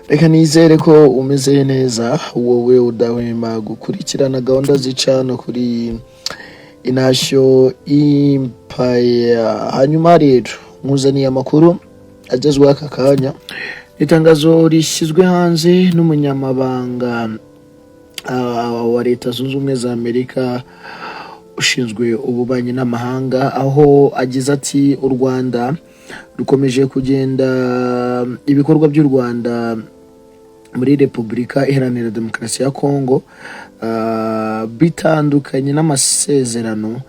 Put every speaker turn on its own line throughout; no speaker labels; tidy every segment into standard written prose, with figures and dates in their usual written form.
Reka nizere ko umeze neza wowe udahwema gukurikirana gahunda zicana kuri inashyo impaya. Hanyuma rero nkuzaniye amakuru agezweho aka kanya. Itangazo rishyizwe hanze n'umunyamabanga wa Leta Zunze Ubumwe za Amerika ushinzwe ububanyi n'amahanga, aho agize ati u Rwanda rukomeje kugenda ibikorwa by'u Rwanda muri Repubulika Iharanira Demokarasi ya Kongo bitandukanye n'amasezerano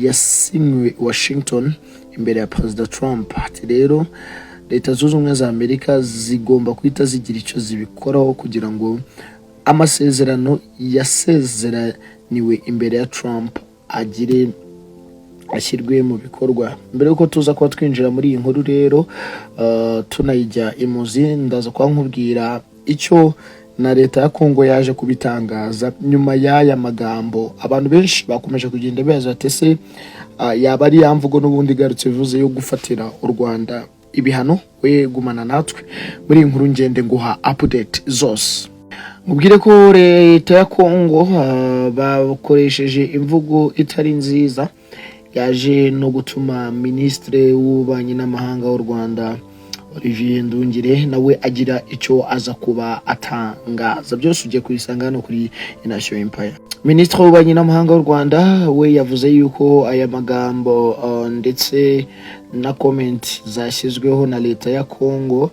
yasinywe Washington imbere ya Perezida Trump. Ati rero Leta Zunze Ubumwe za Amerika zigomba kwita zigira icyo zibikoraho kugira ngo amasezerano yasezeraniwe imbere ya Trump ashyirwe mu bikorwa. Mbere yuko tuza kuba twinjira muri iyi nkuru rero tunayijya imuzi, ndaza kwa nkubwira icyo na Leta ya Kongo yaje kubitangaza nyuma y'aya magambo. Abantu benshi bakomeje kugenda baza batese yaba ari yamvugo n'ubundi garutse bivuze yo gufatira u Rwanda ibihano. We gumana natwe muri iyi nkuru ngende nguha update zose. Mubwire ko Leta ya Kongo bakoresheje imvugo itari nziza yaje no gutuma Ministre w'ububanyi n'amahanga w'u Rwanda Olivier Ndungire nawe agira icyo aza kuba atangaza. Byose ugiye kubisanga hano kuri Inashyo Empire. Ministre w'ububanyi n'amahanga w'u Rwanda we yavuze yuko aya magambo ndetse na comment zashyizweho na Leta ya Kongo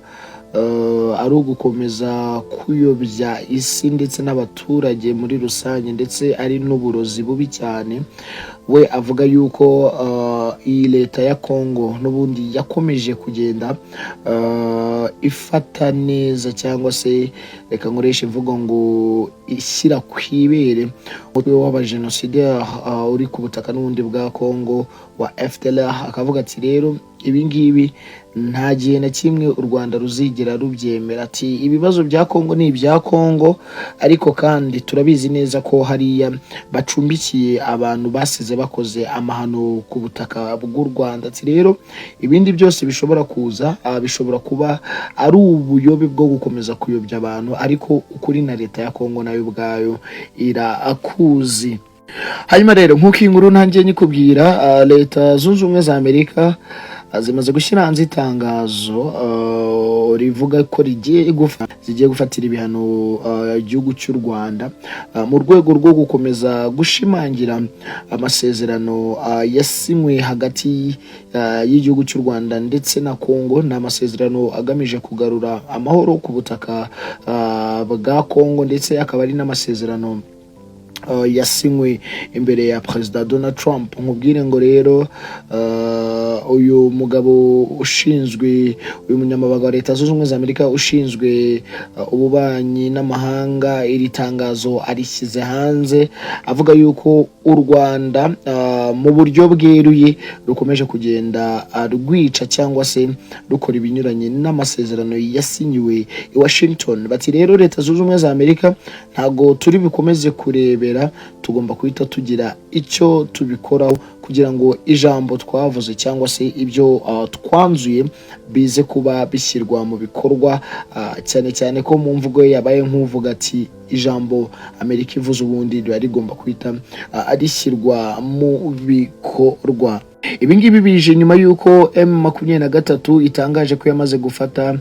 ari ugukomeza kuyobya isi ndetse n'abaturage muri rusange, ndetse ari n'uburozi bubi cyane. We avuga yuko iyi Leta ya Kongo n'ubundi yakomeje kugenda ifata neza, cyangwa se reka nkoresha imvugo ngo ishyira kwibere umutwe w'abajenosideri uri ku butaka n'ubundi bwa Kongo wa FDLR. Akavuga ati rero ibi ngibi nta gihe na kimwe u Rwanda ruzigira rubyemera. Ati ibibazo bya Kongo ni ibya Kongo, ariko kandi turabizi neza ko hariya bacumbikiye abantu basize bakoze amahano ku butaka bw'u Rwanda. Ati rero ibindi byose bishobora kuza bishobora kuba ari ubuyobe bwo gukomeza kuyobya abantu, ariko ukuri na Leta ya Kongo nayo ubwayo irakuzi. Hanyuma rero nk'uko inkuru ntangiye nyikubwira, Leta Zunze Ubumwe za Amerika zimaze gushyira hanze itangazo rivuga ko zigiye gufatira ibihano igihugu cy'u Rwanda mu rwego rwo gukomeza gushimangira amasezerano yasinywe hagati y'igihugu cy'u Rwanda ndetse na Kongo. Ni amasezerano agamije kugarura amahoro ku butaka bwa Kongo, ndetse akaba ari n'amasezerano yasinywe imbere ya Perezida Donald Trump. Nkubwire ngo rero uyu mugabo ushinzwe, uyu munyamabanga wa Leta Zunze Ubumwe za Amerika ushinzwe ububanyi n'amahanga, iri tangazo arishyize hanze avuga yuko u Rwanda mu buryo bweruye rukomeje kugenda rwica cyangwa se rukora ibinyuranye n'amasezerano yasinyiwe i Washington. Bati rero Leta Zunze Ubumwe za Amerika ntago turi bikomeze kurebera, tugomba kuhita tugira icyo tubikoraho kugira ngo ijambo twavuze cyangwa se ibyo twanzuye bize kuba bishyirwa mu bikorwa, cyane cyane ko mu mvugo yabaye nk'uvuga ati ijambo Amerika ivuze ubundi rigomba kwita arishyirwa mu bikorwa. Ibi ngibi bije nyuma yuko M23 itangaje ko yamaze gufata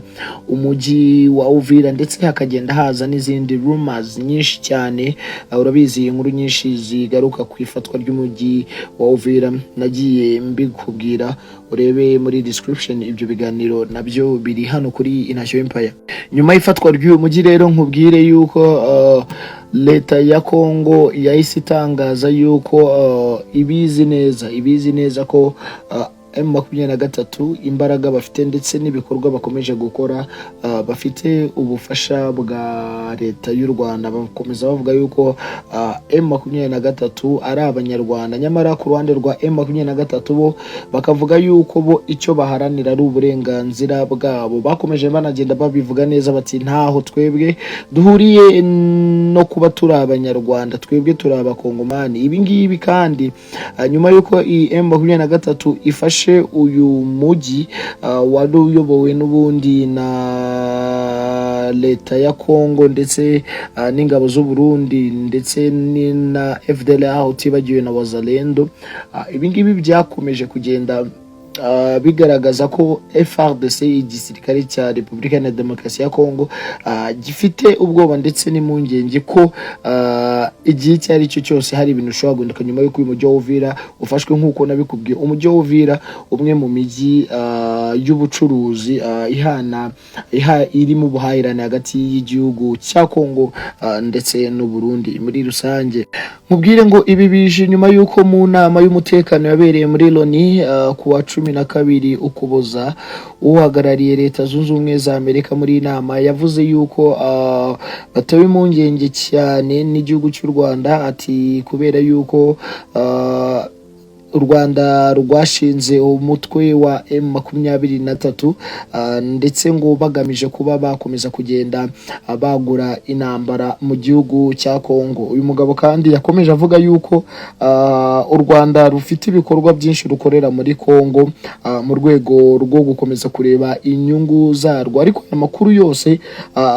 umujyi wa Uvira, ndetse hakagenda haza n'izindi rumors nyinshi cyane. Urabizi inkuru nyinshi zigaruka ku ifatwa ry'umujyi wa Uvira, nagiye mbikubwira, urebe muri description ibyo biganiro nabyo biri hano kuri Inashyo Empire. Nyuma y'ifatwa ry'uyu mujyi rero nkubwire yuko Leta ya Kongo yahise itangaza yuko ibizi neza ko M23 imbaraga bafite ndetse n'ibikorwa bakomeje gukora bafite ubufasha bwa Leta y'u Rwanda. Bakomeza bavuga yuko M23 ari abanyarwanda, nyamara ku ruhande rwa M23 bo bakavuga yuko bo icyo baharanira ari uburenganzira bwabo. Bakomeje banagenda babivuga neza bati ntaho twebwe duhuriye no kuba turi abanyarwanda, twebwe turi abakongomani. Ibi ngibi kandi nyuma yuko M23 ifashe bafashe uyu mujyi wari uyobowe n'ubundi na leta ya Kongo ndetse n'ingabo z'u Burundi ndetse na FDLR utibagiwe na Wazalendo. Ibingibi byakomeje kugenda bigaragaza ko FARDC igisirikare cya Repubulika ya Demokarasi ya Kongo gifite ubwoba ndetse n'impungenge ko igihe cyari cyo cyose hari ibintu ushobora guhinduka nyuma y'uko uyu mujyi wa Uvira ufashwe nk'uko nabikubwiye. Umujyi wa Uvira umwe mu mijyi y'ubucuruzi iri mu buhahirane hagati y'igihugu cya Kongo ndetse n'u Burundi muri rusange. Mubwire ngo ibi bije nyuma y'uko mu nama y'umutekano yabereye muri Loni kuwa 12 Ukuboza uhagarariye Leta Zunze Ubumwe za Amerika muri nama yavuze yuko batawe impungenge cyane n'igihugu cy'u Rwanda, ati kubera yuko u Rwanda rwashinze umutwe wa M23 ndetse ngo bagamije kuba bakomeza kugenda bagura intambara mu gihugu cya Kongo. Uyu mugabo kandi yakomeje avuga yuko u Rwanda rufite ibikorwa byinshi rukorera muri Kongo mu rwego rwo gukomeza kureba inyungu zarwo, ariko amakuru yose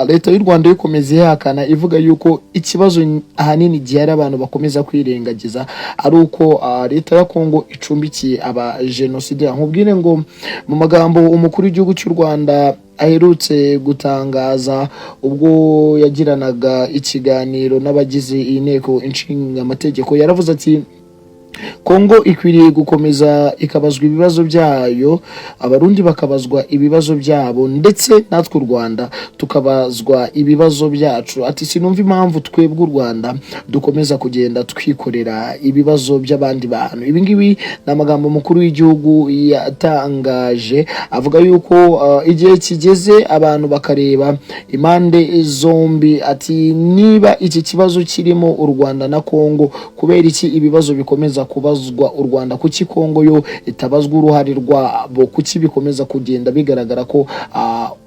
leta y'u Rwanda ikomeza ihakana ivuga yuko ikibazo ahanini gihari abantu bakomeza kwirengagiza ari uko leta ya Kongo icumbikiye aba genocide. Nkubwire ngo mu magambo umukuru w'igihugu cy'u Rwanda aherutse gutangaza ubwo yagiranaga ikiganiro n'abagize inteko inshinga amategeko, yaravuze ati Kongo ikwiriye gukomeza ikabazwa ibibazo byayo, abarundi bakabazwa ibibazo byabo, ndetse natwe u Rwanda tukabazwa ibibazo byacu. Ati sinumva impamvu twebwe u Rwanda dukomeza kugenda twikorera ibibazo by'abandi bantu. Ibi ngibi n'amagambo mukuru w'igihugu yatangaje avuga yuko igihe kigeze abantu bakareba impande zombi. Ati niba iki kibazo kirimo u Rwanda na Kongo, kubera iki ibibazo bikomeza kubazwa u Rwanda, kuki Kongo yo itabazwa uruhare rwabo, kuki bikomeza kugenda bigaragara ko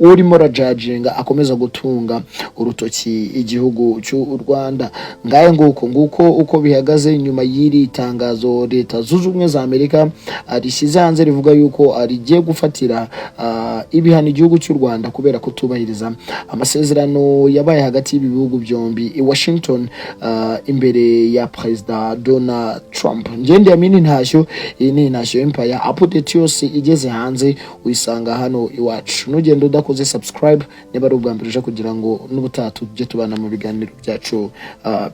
urimo rajajinga akomeza gutunga urutoki igihugu cy'u Rwanda. Ngaye nguko uko bihagaze nyuma y'iri tangazo Leta Zunze Ubumwe za Amerika rishyize hanze rivuga yuko rigiye gufatira ibihano igihugu cy'u Rwanda kubera kutubahiriza amasezerano yabaye hagati y'ibihugu byombi i Washington imbere ya Perezida Donald Trump. Ngende yamini ntashyo, iyi ni Ntashyo Empire. Update yose igeze hanze uyisanga hano iwacu. Nugenda udakoze subscribe niba ari ubwa mbere uje kugira ngo n'ubutaha tujye tubana mu biganiro byacu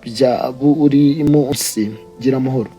bya buri munsi. Gira amahoro.